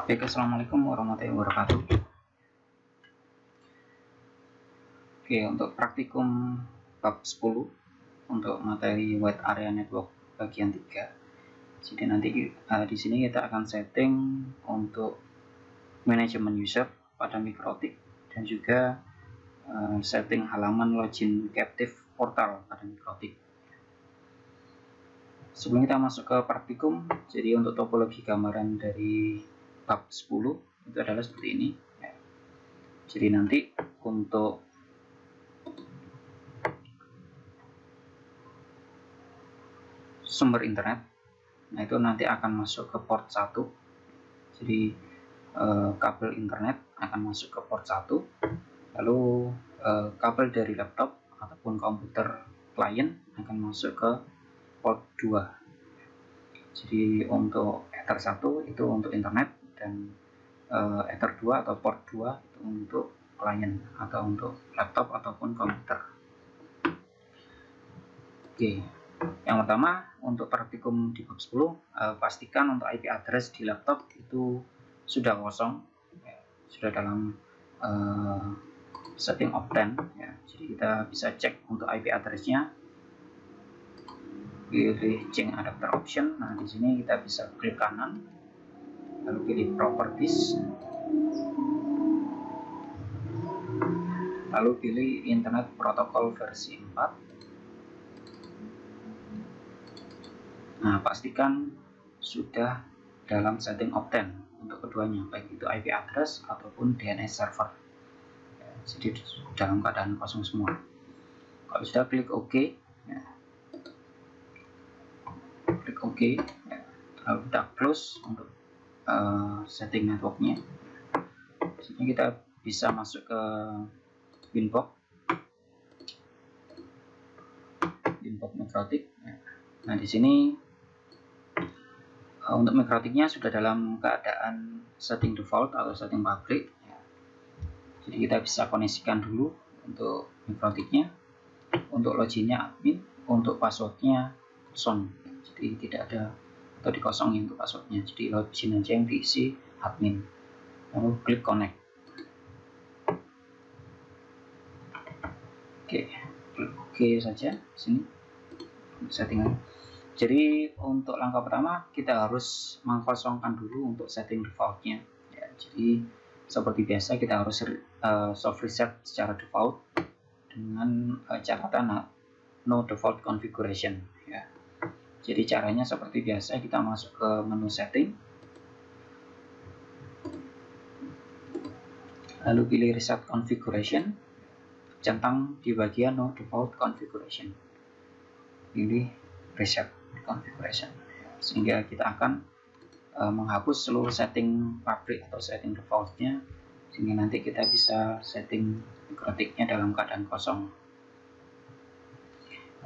Baik, assalamualaikum warahmatullahi wabarakatuh. Oke, untuk praktikum bab 10 untuk materi wide area network bagian 3. Jadi nanti di sini kita akan setting untuk manajemen user pada mikrotik dan juga setting halaman login captive portal pada mikrotik. Sebelum kita masuk ke praktikum, jadi untuk topologi gambaran dari bab 10 itu adalah seperti ini. Jadi nanti untuk sumber internet, nah itu nanti akan masuk ke port 1. Jadi kabel internet akan masuk ke port 1, lalu kabel dari laptop ataupun komputer klien akan masuk ke port 2. Jadi untuk ether 1 itu untuk internet, dan ether 2 atau port 2 itu untuk klien atau untuk laptop ataupun komputer. Oke, yang pertama untuk praktikum di bab 10, pastikan untuk IP address di laptop itu sudah kosong, sudah dalam setting Opten, ya. Jadi kita bisa cek untuk IP address-nya, pilih change adapter option. Nah, di sini kita bisa klik kanan, lalu pilih properties, lalu pilih internet protocol versi 4. Nah, pastikan sudah dalam setting Opten untuk keduanya, baik itu IP address ataupun DNS server. Ya, jadi dalam keadaan kosong semua. Kalau sudah, klik OK. Ya. Klik OK. Ya. Lalu kita close untuk setting networknya. Jadi kita bisa masuk ke Winbox mikrotik. Ya. Nah, di sini untuk mikrotiknya sudah dalam keadaan setting default atau setting public, ya. Jadi kita bisa koneksikan dulu untuk mikrotiknya, untuk loginnya admin, untuk passwordnya kosong, jadi tidak ada atau dikosongin untuk passwordnya, jadi login aja yang diisi admin, lalu klik connect. Oke, klik OK saja sini settingan. Jadi untuk langkah pertama kita harus mengkosongkan dulu untuk setting defaultnya, ya. Jadi seperti biasa kita harus soft reset secara default dengan catatan no default configuration, ya. Jadi caranya seperti biasa, kita masuk ke menu setting, lalu pilih reset configuration, centang di bagian no default configuration, pilih reset configuration, sehingga kita akan menghapus seluruh setting pabrik atau setting defaultnya, sehingga nanti kita bisa setting mikrotiknya dalam keadaan kosong.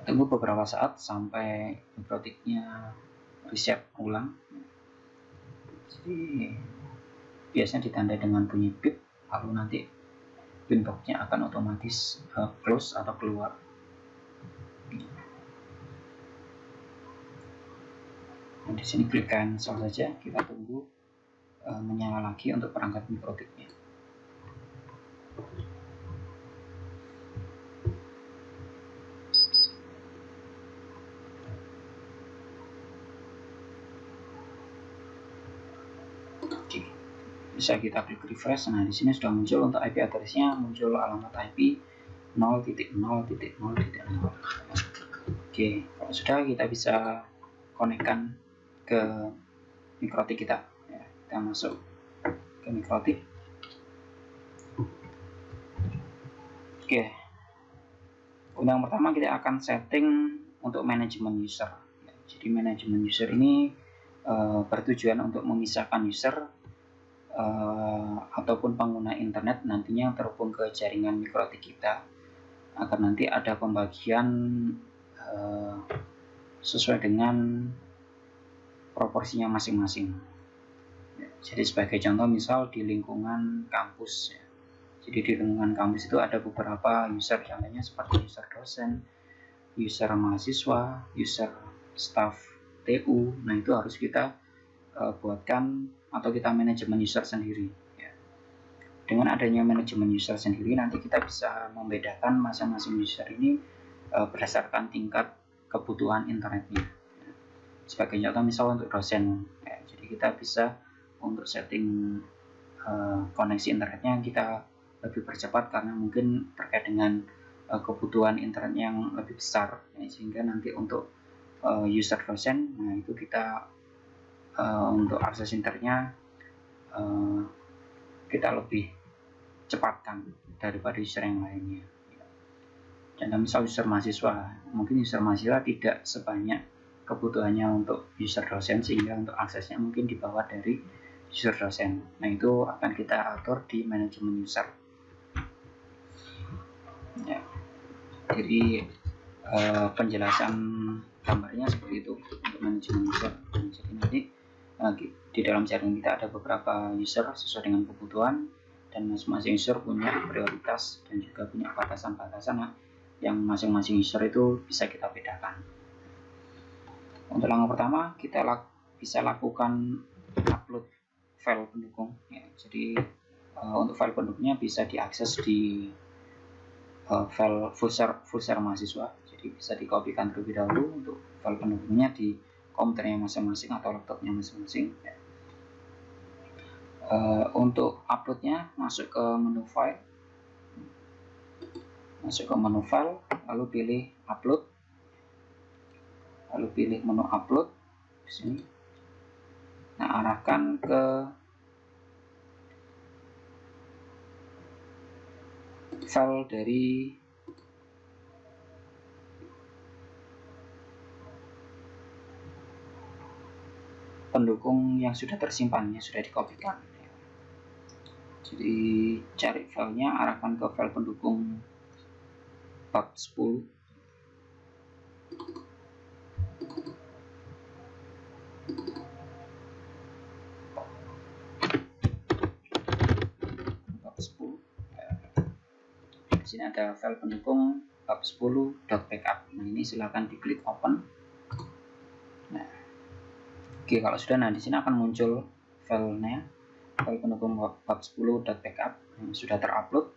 Tunggu beberapa saat sampai mikrotiknya reset ulang. Jadi biasanya ditandai dengan bunyi beep, lalu nanti Winbox-nya akan otomatis close atau keluar. Nah, di sini klik cancel saja, kita tunggu menyala lagi untuk perangkat mikrotiknya. Oke, bisa kita klik refresh. Nah, di sini sudah muncul untuk IP address-nya, muncul alamat IP 0.0.0.0. Oke, kalau sudah, kita bisa konekkan ke mikrotik kita, ya. Kita masuk ke mikrotik. Oke, yang pertama kita akan setting untuk manajemen user, ya. Jadi manajemen user ini bertujuan untuk memisahkan user ataupun pengguna internet nantinya yang terhubung ke jaringan mikrotik kita, agar nanti ada pembagian sesuai dengan proporsinya masing-masing, ya. Jadi sebagai contoh, misal di lingkungan kampus, ya. Jadi di lingkungan kampus itu ada beberapa user, contohnya seperti user dosen, user mahasiswa, user staff TU. Nah, itu harus kita buatkan atau kita manajemen user sendiri. Ya. Dengan adanya manajemen user sendiri, nanti kita bisa membedakan masing-masing user ini berdasarkan tingkat kebutuhan internetnya. Sebagai contoh, misal untuk dosen, ya, jadi kita bisa untuk setting koneksi internetnya kita lebih percepat karena mungkin terkait dengan kebutuhan internet yang lebih besar, ya, sehingga nanti untuk user dosen, nah itu kita untuk akses internetnya kita lebih cepatkan daripada user yang lainnya. Dan misal user mahasiswa, mungkin user mahasiswa tidak sebanyak kebutuhannya untuk user dosen, sehingga untuk aksesnya mungkin di bawah dari user dosen. Nah, itu akan kita atur di manajemen user. Ya. Jadi penjelasan gambarnya seperti itu untuk manajemen user. Jadi nanti di dalam jaringan kita ada beberapa user sesuai dengan kebutuhan, dan masing-masing user punya prioritas dan juga punya batasan-batasan yang masing-masing user itu bisa kita bedakan. Untuk langkah pertama, kita bisa lakukan upload file pendukung. Ya, jadi untuk file pendukungnya bisa diakses di file fullshare mahasiswa. Jadi bisa dikopikan terlebih dahulu untuk file pendukungnya di komputernya masing-masing atau laptopnya masing-masing. Ya. Untuk uploadnya, masuk ke menu file, lalu pilih upload, lalu pilih menu upload di sini. Nah, arahkan ke file dari pendukung yang sudah tersimpan, yang sudah dikopikan. Jadi cari filenya, arahkan ke file pendukung bab 10. Bab 10. Di sini ada file pendukung bab 10.backup. Nah, ini silakan diklik open. Nah, oke, kalau sudah, nah di sini akan muncul filenya, file pendukung bab 10.backup yang sudah terupload.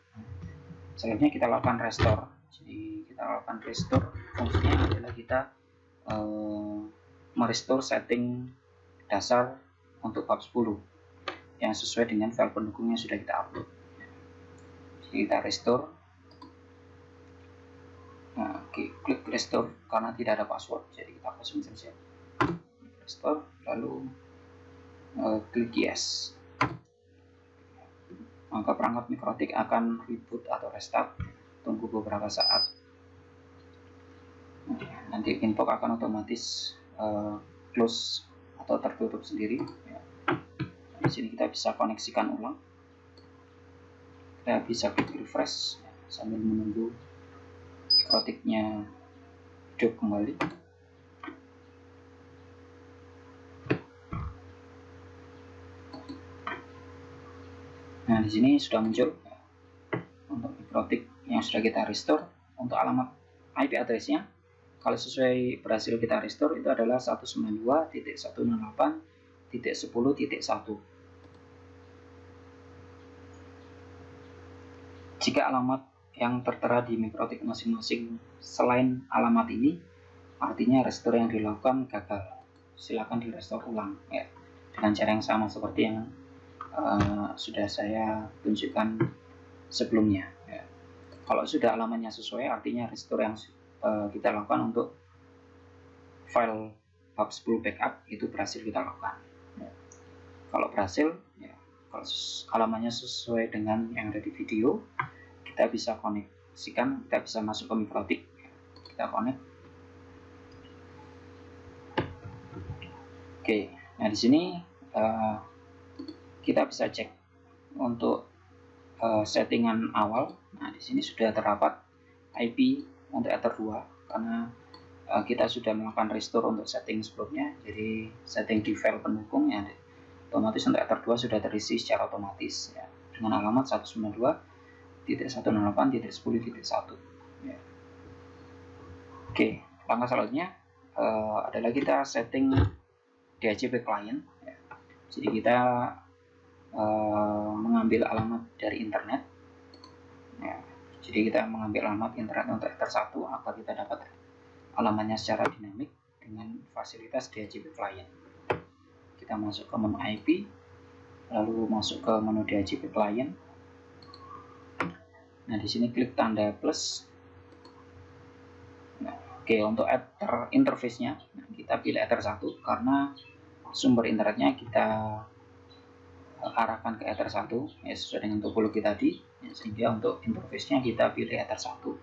Selanjutnya kita lakukan restore. Jadi kita lakukan restore, fungsinya adalah kita merestore setting dasar untuk bab 10 yang sesuai dengan file pendukung yang sudah kita upload. Jadi kita restore. Nah, klik restore karena tidak ada password, jadi kita kosong saja. Restore, lalu klik yes. Maka perangkat mikrotik akan reboot atau restart. Tunggu beberapa saat. Nanti inbox akan otomatis close atau tertutup sendiri. Ya. Di sini kita bisa koneksikan ulang. Kita bisa klik refresh sambil menunggu mikrotiknya hidup kembali. Nah, di sini sudah muncul untuk mikrotik yang sudah kita restore. Untuk alamat IP address-nya, kalau sesuai berhasil kita restore, itu adalah 192.168.10.1. Jika alamat yang tertera di mikrotik masing-masing selain alamat ini, artinya restore yang dilakukan gagal. Silakan di restore ulang, ya, dengan cara yang sama seperti yang sudah saya tunjukkan sebelumnya. Ya. Kalau sudah alamatnya sesuai, artinya restore yang kita lakukan untuk file bab 10 backup itu berhasil kita lakukan. Ya. Kalau berhasil, ya, kalau alamatnya sesuai dengan yang ada di video, kita bisa koneksikan, kita bisa masuk ke mikrotik, ya. Kita connect. Oke, nah di sini kita bisa cek untuk settingan awal. Nah, di sini sudah terdapat IP untuk Ether 2 karena kita sudah melakukan restore untuk setting sebelumnya. Jadi setting di file pendukung ya, otomatis untuk Ether 2 sudah terisi secara otomatis, ya, dengan alamat 192.168.10.1. Ya. Oke, langkah selanjutnya adalah kita setting DHCP client. Ya. Jadi kita mengambil alamat dari internet ya. Jadi kita mengambil alamat internet untuk Ether 1 agar kita dapat alamatnya secara dinamik dengan fasilitas DHCP client. Kita masuk ke menu IP, lalu masuk ke menu DHCP client. Nah, di sini klik tanda plus. Nah, oke, untuk Ether interface-nya, nah, kita pilih Ether 1 karena sumber internetnya kita arahkan ke Ether 1 ya, sesuai dengan topologi tadi ya, sehingga untuk interface-nya kita pilih Ether 1,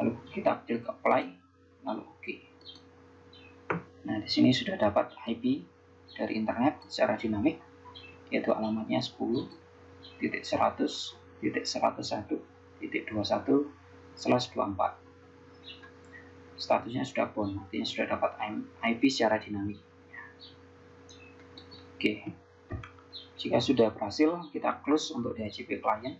lalu kita klik apply, lalu oke. Nah, di sini sudah dapat IP dari internet secara dinamik, yaitu alamatnya 10.100.101.21/24. Statusnya sudah bound, artinya sudah dapat IP secara dinamik. Oke. Jika sudah berhasil, kita close untuk DHCP client.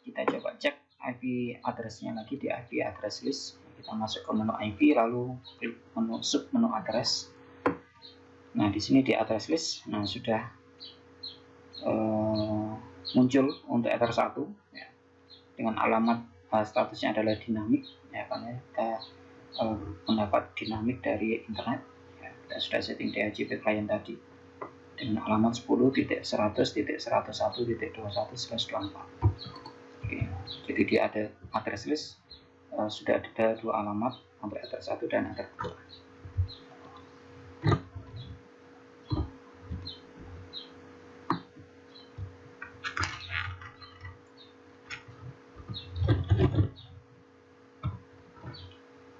Kita coba cek IP address-nya lagi di IP address list. Kita masuk ke menu IP, lalu klik menu sub menu address. Nah, di sini di address list, nah sudah muncul untuk Ether 1 ya, dengan alamat statusnya adalah dinamik ya, karena kita mendapat dinamik dari internet ya, kita sudah setting DHCP client tadi dengan alamat 10.100.101.21/24. Oke, jadi dia ada address list, sudah ada dua alamat untuk Ether 1 dan Ether 2.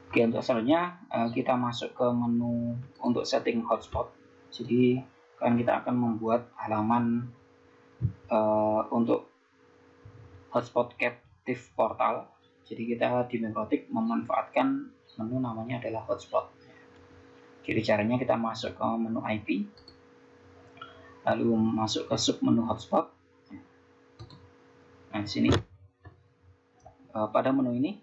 Oke, untuk selanjutnya kita masuk ke menu untuk setting hotspot. Jadi kan kita akan membuat halaman untuk hotspot captive portal. Jadi kita di Memrotic memanfaatkan menu namanya adalah hotspot. Jadi caranya kita masuk ke menu IP, lalu masuk ke sub menu hotspot. Nah, di sini pada menu ini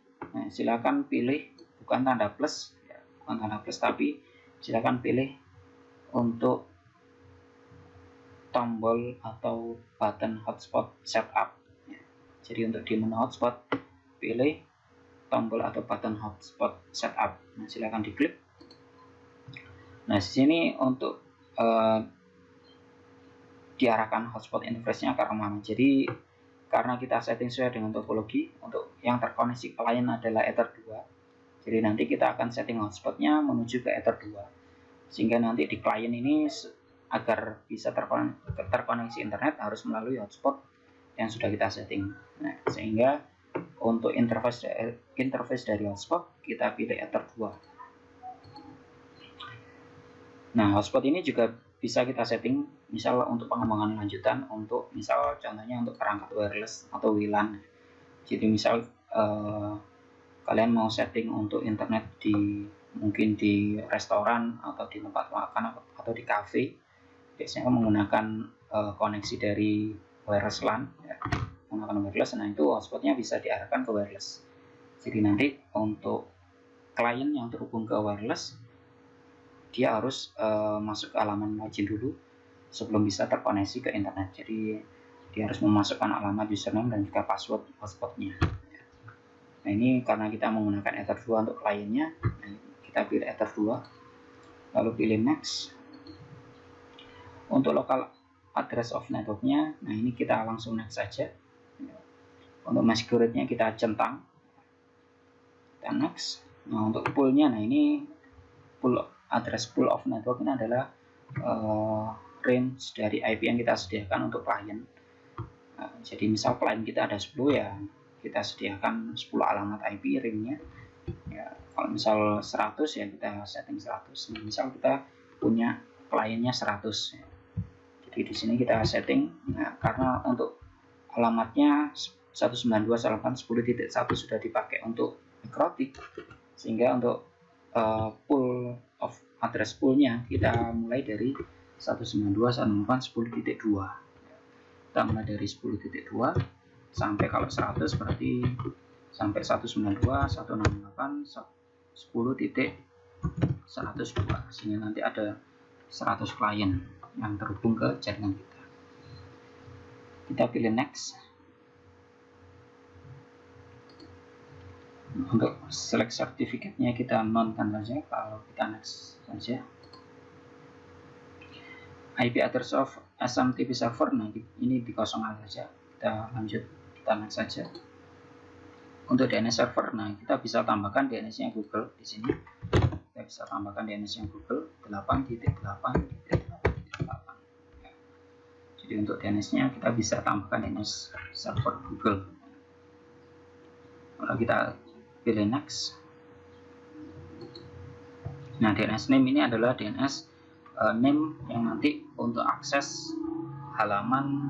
silakan pilih bukan tanda plus ya, bukan tanda plus, tapi silakan pilih untuk tombol atau button hotspot setup ya. Jadi untuk di menu hotspot pilih tombol atau button hotspot setup. Nah, silakan diklik. Nah, di sini untuk diarahkan hotspot interface-nya ke mana. Jadi karena kita setting sesuai dengan topologi, untuk yang terkoneksi klien adalah Ether 2. Jadi nanti kita akan setting hotspotnya menuju ke Ether 2. Sehingga nanti di klien ini agar bisa terkoneksi internet harus melalui hotspot yang sudah kita setting. Nah, sehingga untuk interface dari hotspot kita pilih Ether 2. Nah, hotspot ini juga bisa kita setting misal untuk pengembangan lanjutan, untuk misal contohnya untuk perangkat wireless atau WLAN. Jadi misal kalian mau setting untuk internet mungkin di restoran atau di tempat makan atau di cafe, biasanya menggunakan koneksi dari wireless LAN ya, menggunakan wireless. Nah, itu hotspotnya bisa diarahkan ke wireless. Jadi nanti untuk klien yang terhubung ke wireless, dia harus masuk ke halaman login dulu sebelum bisa terkoneksi ke internet. Jadi dia harus memasukkan alamat username dan juga password hotspotnya. Nah, ini karena kita menggunakan Ether 2 untuk kliennya, kita pilih Ether 2, lalu pilih next. Untuk local address of networknya, nah ini kita langsung next saja. Untuk mask security-nya kita centang, kita next. Nah, untuk poolnya, nah ini address pool of network ini adalah range dari IP yang kita sediakan untuk klien. Nah, jadi misal klien kita ada 10 ya, kita sediakan 10 alamat IP ringnya ya. Kalau misal 100 ya kita setting 100. Nah, misal kita punya kliennya 100 ya. Jadi di sini kita setting karena untuk alamatnya 192.168.10.1 sudah dipakai untuk Memrotic, sehingga untuk pool of address poolnya kita mulai dari 192.168.10.2. Kita mulai dari 10.2 sampai kalau 100 berarti sampai 192.168.10.102, sehingga nanti ada 100 klien yang terhubung ke jaringan kita. Kita pilih next. Untuk select sertifikatnya kita nonkan saja, kalau kita next saja. IP address of SMTP server, nah ini dikosongkan saja, kita lanjut, kita next saja. Untuk DNS server, nah kita bisa tambahkan DNS-nya Google di sini. Kita bisa tambahkan DNS-nya Google 8.8.8.8. Jadi untuk DNS-nya kita bisa tambahkan DNS server Google. Kalau kita pilih next. Nah, DNS name ini adalah DNS name yang nanti untuk akses halaman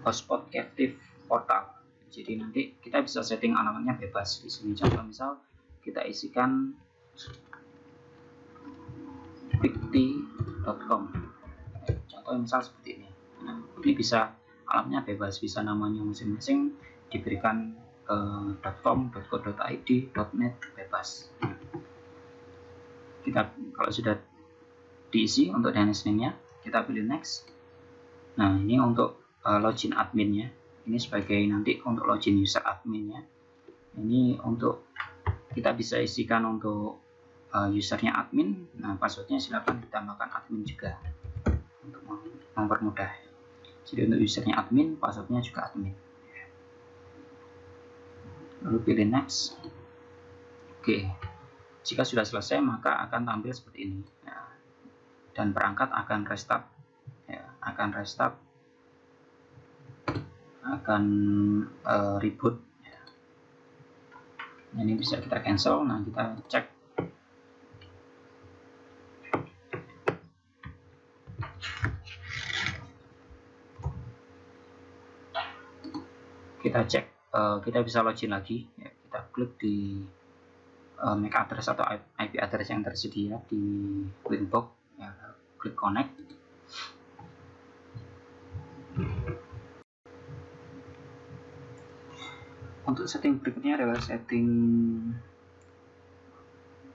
hotspot captive portal. Jadi nanti kita bisa setting alamatnya bebas di sini. Contoh misal kita isikan bigty.com. Contoh misal seperti ini. Nah, ini bisa alamatnya bebas, bisa namanya masing-masing diberikan .com, .co.id, .net, bebas. Kita kalau sudah diisi untuk DNS name-nya, kita pilih next. Nah, ini untuk login adminnya. Ini sebagai nanti untuk login user adminnya. Ini untuk kita bisa isikan untuk usernya admin. Nah, passwordnya silakan ditambahkan admin juga untuk mempermudah. Jadi untuk usernya admin, passwordnya juga admin. Lalu pilih next. Oke, jika sudah selesai maka akan tampil seperti ini ya. Dan perangkat akan restart ya, akan reboot ya. Ini bisa kita cancel. Nah, kita cek. Kita bisa login lagi ya. Kita klik di MAC address atau IP address yang tersedia di Winbox ya, klik connect. Untuk setting berikutnya adalah setting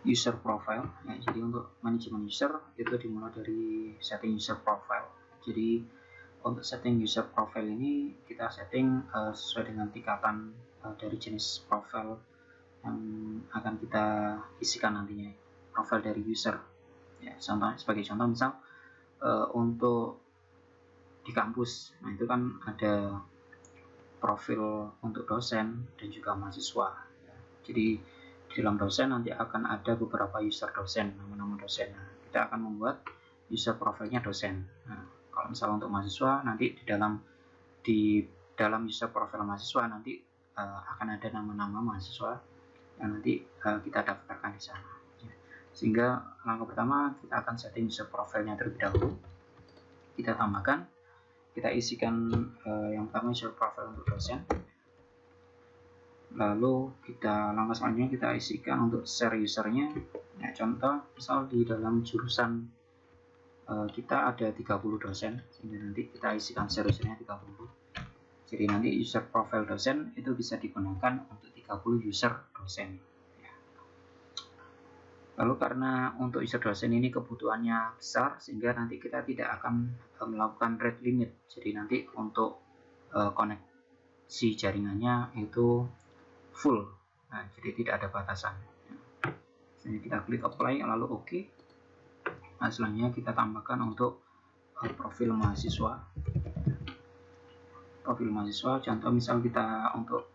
user profile ya. Jadi untuk manajemen user itu dimulai dari setting user profile. Jadi untuk setting user profile ini kita setting sesuai dengan tingkatan dari jenis profile yang akan kita isikan nantinya, profil dari user ya. Sebagai contoh misal untuk di kampus, nah itu kan ada profil untuk dosen dan juga mahasiswa ya. Jadi di dalam dosen nanti akan ada beberapa user dosen, nama-nama dosen. Nah, kita akan membuat user profilnya dosen. Nah, kalau misalnya untuk mahasiswa nanti di dalam user profil mahasiswa nanti akan ada nama-nama mahasiswa yang nanti kita daftarkan di sana. Sehingga langkah pertama kita akan setting user profilnya terlebih dahulu. Kita tambahkan, kita isikan yang pertama user profile untuk dosen. Lalu langkah selanjutnya kita isikan untuk share usernya. Ya, contoh misal di dalam jurusan kita ada 30 dosen, sehingga nanti kita isikan share usernya 30. Jadi nanti user profile dosen itu bisa digunakan untuk 30 user dosen. Lalu karena untuk user dosen ini kebutuhannya besar, sehingga nanti kita tidak akan melakukan rate limit. Jadi nanti untuk koneksi jaringannya itu full. Nah, jadi tidak ada batasan. Jadi kita klik apply lalu OK. Nah, selanjutnya kita tambahkan untuk profil mahasiswa. Profil mahasiswa, contoh misal kita untuk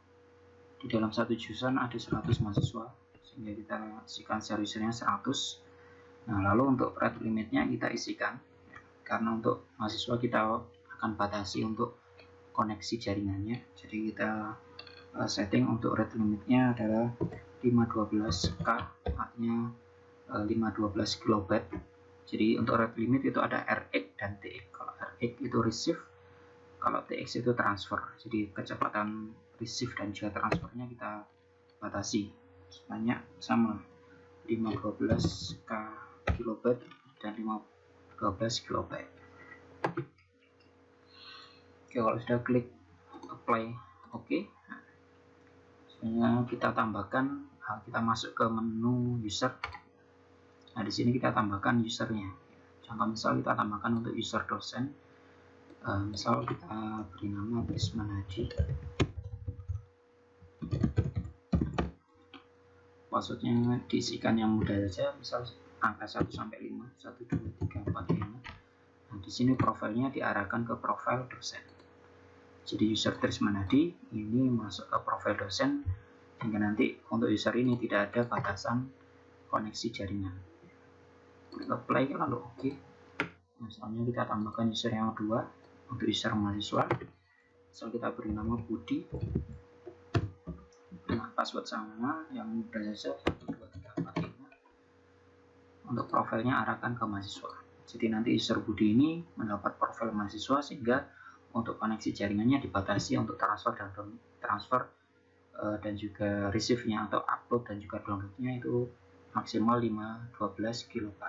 di dalam satu jurusan ada 100 mahasiswa, sehingga kita isikan share usernya 100. Nah, lalu untuk rate limitnya kita isikan, karena untuk mahasiswa kita akan batasi untuk koneksi jaringannya. Jadi kita setting untuk rate limitnya adalah 512K, artinya 512 kilobyte. Jadi untuk rate limit itu ada RX dan TX. Kalau RX itu receive, kalau TX itu transfer. Jadi kecepatan receive dan juga transfernya kita batasi sebanyak sama 512K kilobyte dan 512 kilobyte. Oke, kalau sudah klik apply OK, selanjutnya kita tambahkan, kita masuk ke menu user. Nah, di sini kita tambahkan usernya. Contoh misal kita tambahkan untuk user dosen. Misal kita beri nama Trisman Hadi. Passwordnya diisikan yang mudah saja, misal angka 1 sampai 5, 1, 2, 3, 4, 5. Nah, di sini profilnya diarahkan ke profil dosen. Jadi user Trisman Hadi ini masuk ke profil dosen, sehingga nanti untuk user ini tidak ada batasan koneksi jaringan. Kita play lalu oke. Misalnya kita tambahkan user yang kedua untuk user mahasiswa. Misal kita beri nama Budi. Nah, password sama yang mudah saja, 1, 2, 3, 4, 5. Untuk profilnya arahkan ke mahasiswa. Jadi nanti user Budi ini mendapat profil mahasiswa, sehingga untuk koneksi jaringannya dibatasi untuk transfer dan juga receive-nya atau upload dan juga download-nya itu maksimal 12 KB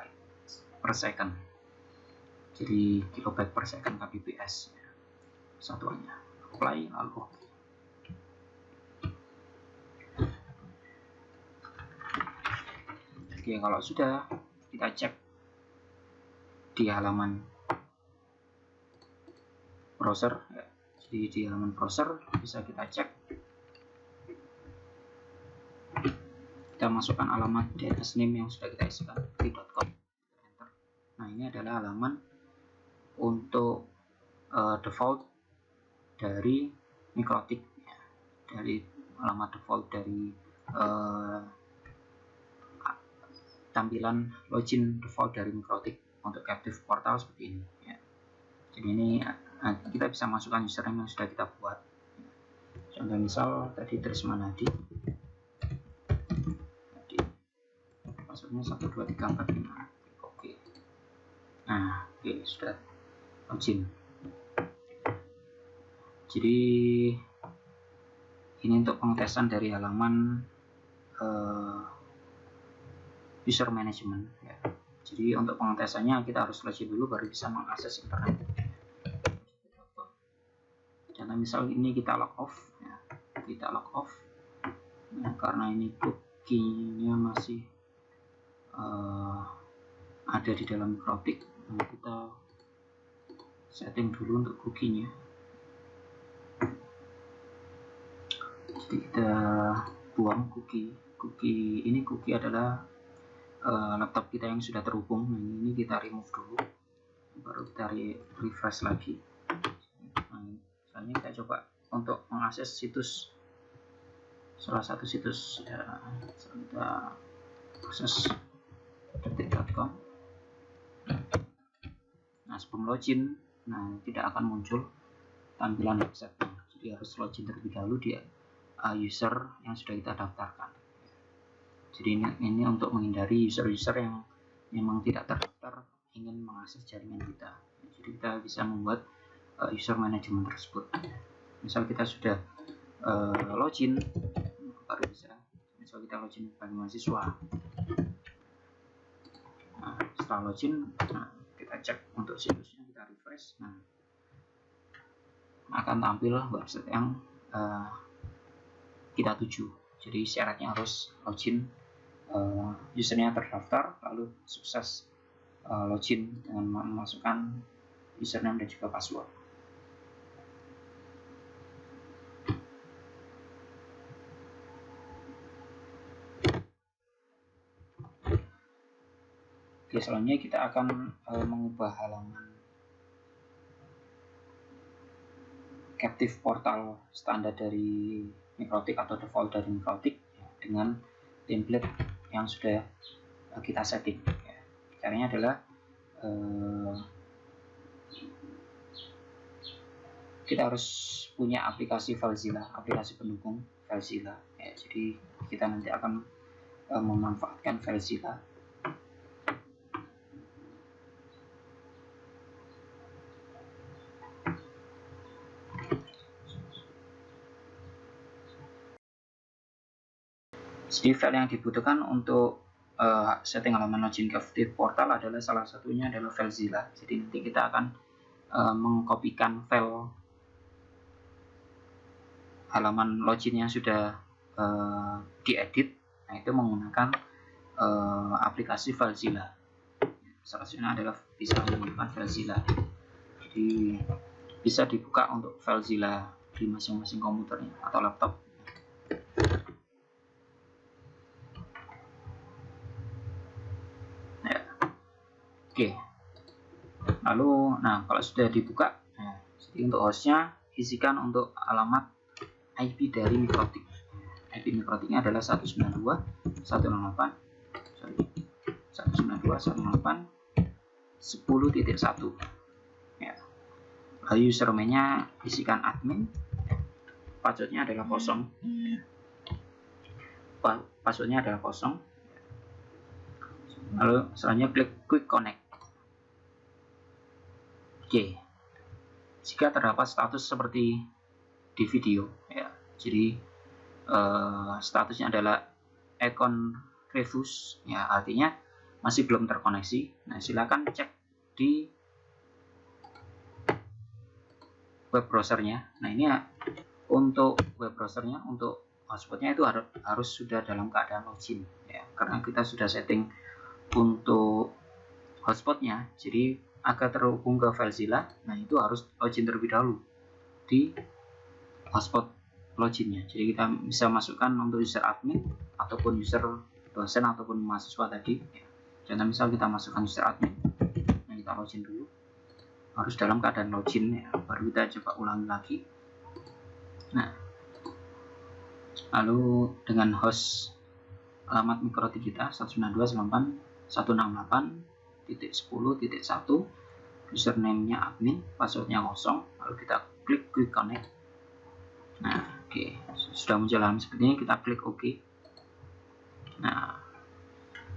per second. Jadi kilobyte per second kbps satuannya. Apply lalu oke. Oke, kalau sudah, kita cek di halaman browser ya. Jadi di halaman browser bisa kita cek, kita masukkan alamat DNS name yang sudah kita isikan di .com. Nah, ini adalah halaman untuk default dari Mikrotik ya. Dari alamat default dari tampilan login default dari Mikrotik untuk captive portal seperti ini ya. Jadi ini kita bisa masukkan username yang sudah kita buat. Contoh misal tadi Trisman Hadi. Passwordnya 1, 2, 3, 4, 5. Oke. Nah, oke, sudah login. Jadi ini untuk pengetesan dari halaman user management ya. Jadi untuk pengetesannya kita harus login dulu baru bisa mengakses internet. Contoh misal ini kita log off ya. Kita log off. Nah, karena ini cookie-nya masih ada di dalam Mikrotik, nah, kita setting dulu untuk cookie-nya. Jadi kita buang cookie. Ini cookie adalah laptop kita yang sudah terhubung. Nah, ini kita remove dulu, baru kita refresh lagi. Nah, misalnya kita coba untuk mengakses situs, salah satu situs ya, kita akses detik.com. Nah, sebelum login, nah tidak akan muncul tampilan website-nya. Jadi harus login terlebih dahulu di user yang sudah kita daftarkan. Jadi ini untuk menghindari user-user yang memang tidak terdaftar ingin mengakses jaringan kita. Jadi kita bisa membuat user management tersebut. Misal kita sudah login, baru bisa. Misal kita login sebagai mahasiswa. Nah, setelah login, nah, kita cek untuk situsnya, kita refresh. Nah, akan tampil website yang kita tuju. Jadi syaratnya harus login, usernya terdaftar, lalu sukses login dengan memasukkan username dan juga password. Oke, selanjutnya kita akan mengubah halaman captive portal standar dari Mikrotik atau default dari Mikrotik ya, dengan template yang sudah kita setting ya. Caranya adalah kita harus punya aplikasi FileZilla, aplikasi pendukung FileZilla ya. Jadi kita nanti akan memanfaatkan FileZilla. Jadi file yang dibutuhkan untuk setting halaman login captive portal adalah salah satunya adalah FileZilla. Jadi nanti kita akan mengkopikan file halaman login yang sudah diedit, nah itu menggunakan aplikasi FileZilla. Salah satunya adalah bisa menggunakan FileZilla. Jadi bisa dibuka untuk FileZilla di masing-masing komputernya atau laptop. Ya. Oke. Lalu, nah kalau sudah dibuka, nah, jadi untuk hostnya isikan untuk alamat IP dari mikrotik. IP mikrotiknya adalah 192.168.10.1. Ya. Lalu username-nya isikan admin. Passwordnya adalah kosong. Passwordnya adalah kosong. Lalu selanjutnya klik quick connect. Oke. Jika terdapat status seperti di video, ya, jadi statusnya adalah icon refuse, ya, artinya masih belum terkoneksi. Nah, silakan cek di web browsernya. Nah, ini ya, untuk web browsernya, untuk hotspotnya itu harus sudah dalam keadaan login, ya, karena kita sudah setting untuk hotspotnya, jadi agar terhubung ke FileZilla, nah itu harus login terlebih dahulu di hotspot loginnya. Jadi kita bisa masukkan untuk user admin ataupun user dosen ataupun mahasiswa tadi. Contoh misal kita masukkan user admin, nah kita login dulu, harus dalam keadaan login, ya, baru kita coba ulangi lagi. Nah, lalu dengan host alamat mikrotik kita 192.168.10.1, username-nya admin, passwordnya kosong, lalu kita klik quick connect. Nah, oke, sudah muncul halaman seperti ini, kita klik OK. Nah,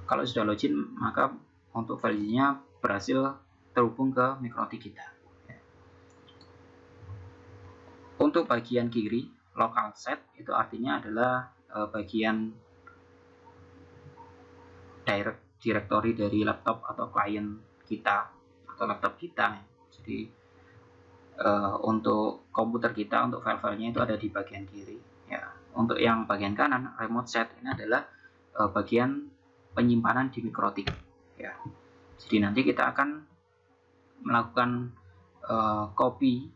kalau sudah login, maka untuk FileZilla berhasil terhubung ke mikrotik kita. Untuk bagian kiri, local set itu artinya adalah bagian directory dari laptop atau klien kita atau laptop kita. Jadi untuk komputer kita, untuk file-filenya itu ada di bagian kiri, ya. Untuk yang bagian kanan, remote set, ini adalah bagian penyimpanan di mikrotik, ya. Jadi nanti kita akan melakukan copy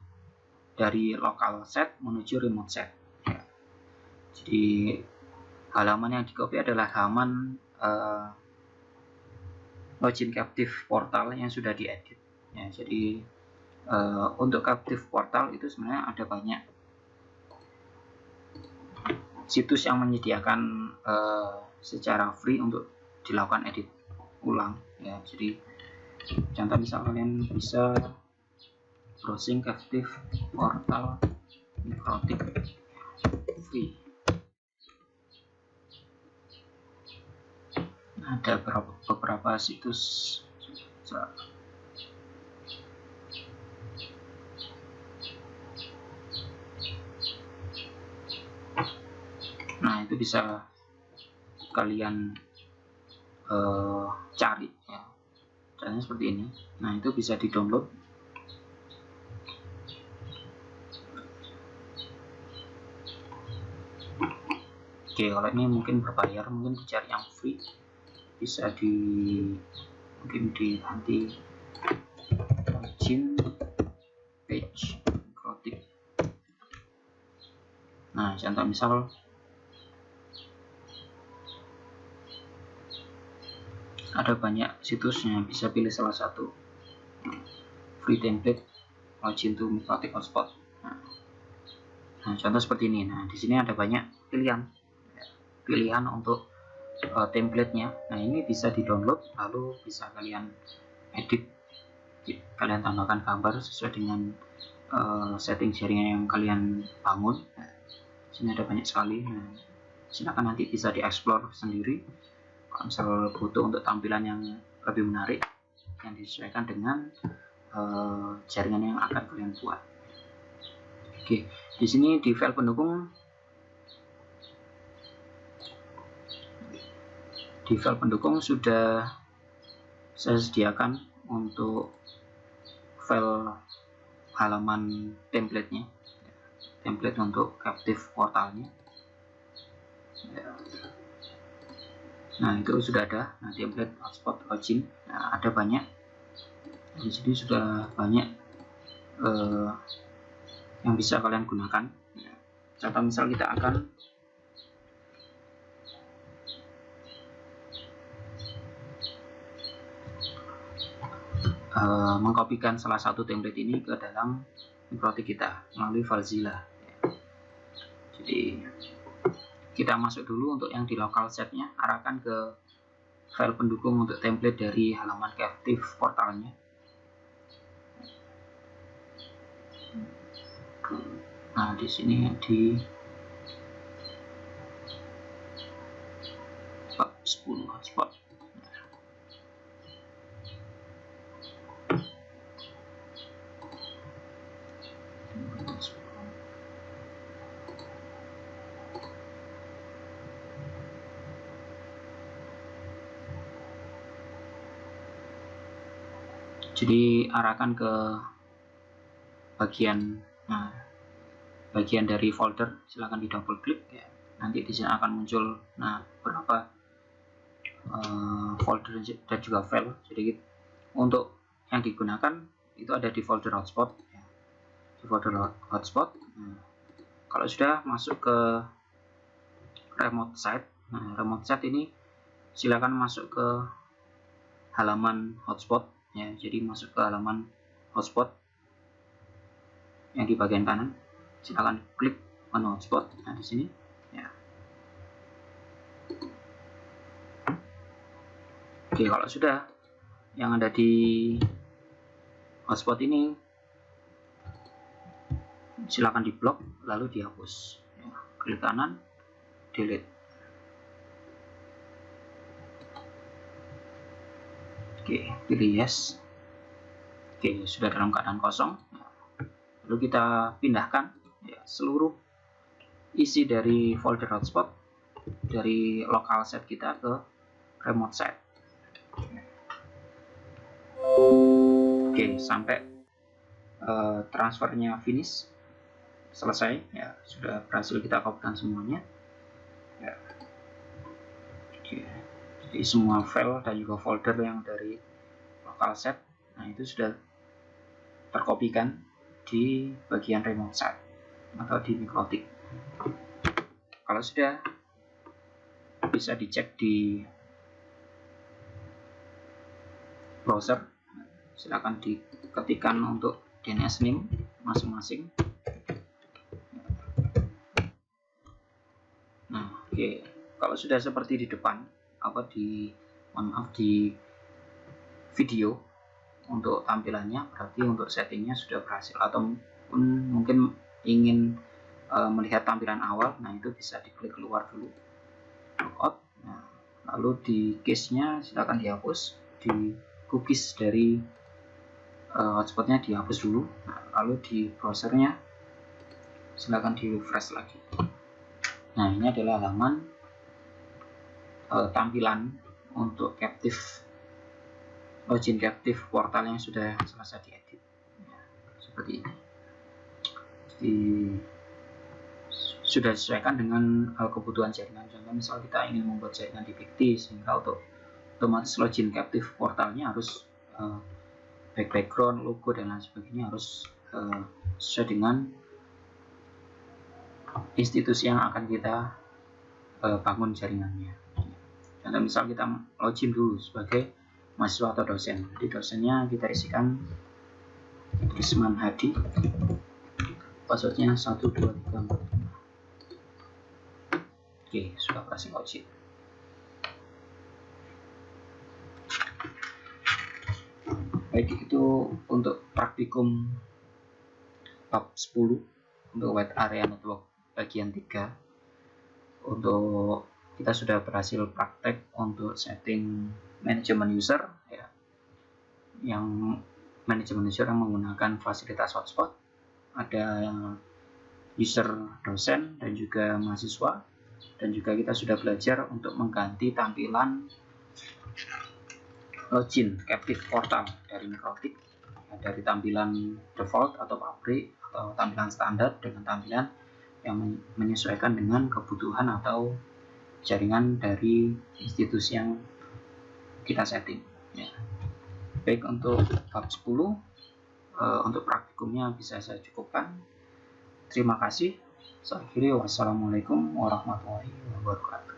dari local set menuju remote set, ya. Jadi halaman yang di copy adalah halaman login captive portal yang sudah diedit, ya. Jadi untuk captive portal itu sebenarnya ada banyak situs yang menyediakan secara free untuk dilakukan edit ulang, ya. Jadi contoh misal kalian bisa browsing captive portal mikrotik free. Ada beberapa situs. Nah, itu bisa kalian cari, ya. Caranya seperti ini. Nah, itu bisa di-download. Oke, kalau ini mungkin berbayar, mungkin dicari yang free. Bisa mungkin nanti login page mikrotik. Nah, contoh misal ada banyak situsnya, bisa pilih salah satu. Free template login to mikrotik hotspot. Nah, contoh seperti ini. Nah, di sini ada banyak pilihan untuk template-nya. Nah, ini bisa di-download, lalu bisa kalian edit, kalian tambahkan gambar sesuai dengan setting jaringan yang kalian bangun. Nah, sini ada banyak sekali. Nah, silakan nanti bisa dieksplor sendiri. Kalau misal butuh untuk tampilan yang lebih menarik, yang disesuaikan dengan jaringan yang akan kalian buat. Oke, di sini di file pendukung, sudah saya sediakan untuk file halaman template-nya, template untuk captive portalnya, ya. Nah, itu sudah ada. Nah, template hotspot login, nah, ada banyak. Di sini sudah banyak yang bisa kalian gunakan. Contoh misal kita akan mengkopikan salah satu template ini ke dalam MikroTik kita melalui FileZilla. Jadi kita masuk dulu untuk yang di local setnya, arahkan ke file pendukung untuk template dari halaman Captive portalnya. Nah, di sini di bab 10 hotspot. Jadi arahkan ke bagian, nah, bagian dari folder, silahkan di double klik ya. Nanti di sini akan muncul beberapa folder dan juga file. Jadi untuk yang digunakan itu ada di folder hotspot ya. Di folder hotspot. Kalau sudah masuk ke remote site, remote site ini silakan masuk ke halaman hotspot ya. Jadi masuk ke halaman hotspot yang di bagian kanan, silakan klik menu hotspot. Nah, di sini ya. Oke, kalau sudah yang ada di hotspot ini silakan diblok lalu dihapus ya. Klik kanan, delete. Oke, pilih yes. Oke, sudah dalam keadaan kosong. Lalu kita pindahkan ya, seluruh isi dari folder hotspot dari local set kita ke remote set. Oke, sampai transfernya finish, selesai ya, sudah berhasil kita kopikan semuanya ya. Oke, jadi semua file dan juga folder yang dari local set, nah itu sudah terkopikan di bagian remote set atau di MikroTik. Kalau sudah, bisa dicek di browser, silakan diketikkan untuk DNS name masing-masing. Nah, oke, kalau sudah seperti di depan, di video untuk tampilannya, berarti untuk settingnya sudah berhasil. Atau mungkin ingin melihat tampilan awal, nah itu bisa diklik keluar dulu, logout. Nah, lalu di case-nya silakan dihapus, di cookies dari hotspotnya dihapus dulu. Nah, lalu di browsernya silakan di refresh lagi. Nah, ini adalah halaman tampilan untuk Captive login Captive portal yang sudah selesai diedit ya, seperti ini. Jadi sudah disesuaikan dengan kebutuhan jaringan. Contoh misal kita ingin membuat jaringan di Picti, sehingga otomatis login Captive portalnya harus background, logo dan lain sebagainya harus sesuai dengan institusi yang akan kita bangun jaringannya. Contoh misal kita login dulu sebagai mahasiswa atau dosen. Di dosennya kita isikan Trisman Hadi, passwordnya 1234. Oke, sudah berhasil login. Baik, itu untuk praktikum bab 10 untuk wide area network bagian 3. Untuk kita sudah berhasil praktek untuk setting manajemen user ya, yang manajemen user yang menggunakan fasilitas hotspot. Ada user dosen dan juga mahasiswa, dan juga kita sudah belajar untuk mengganti tampilan login Captive portal dari MikroTik ya, dari tampilan default atau pabrik atau tampilan standar dengan tampilan yang menyesuaikan dengan kebutuhan atau jaringan dari institusi yang kita setting ya. Baik, untuk bab 10 untuk praktikumnya bisa saya cukupkan. Terima kasih. Saya akhiri, wassalamualaikum warahmatullahi wabarakatuh.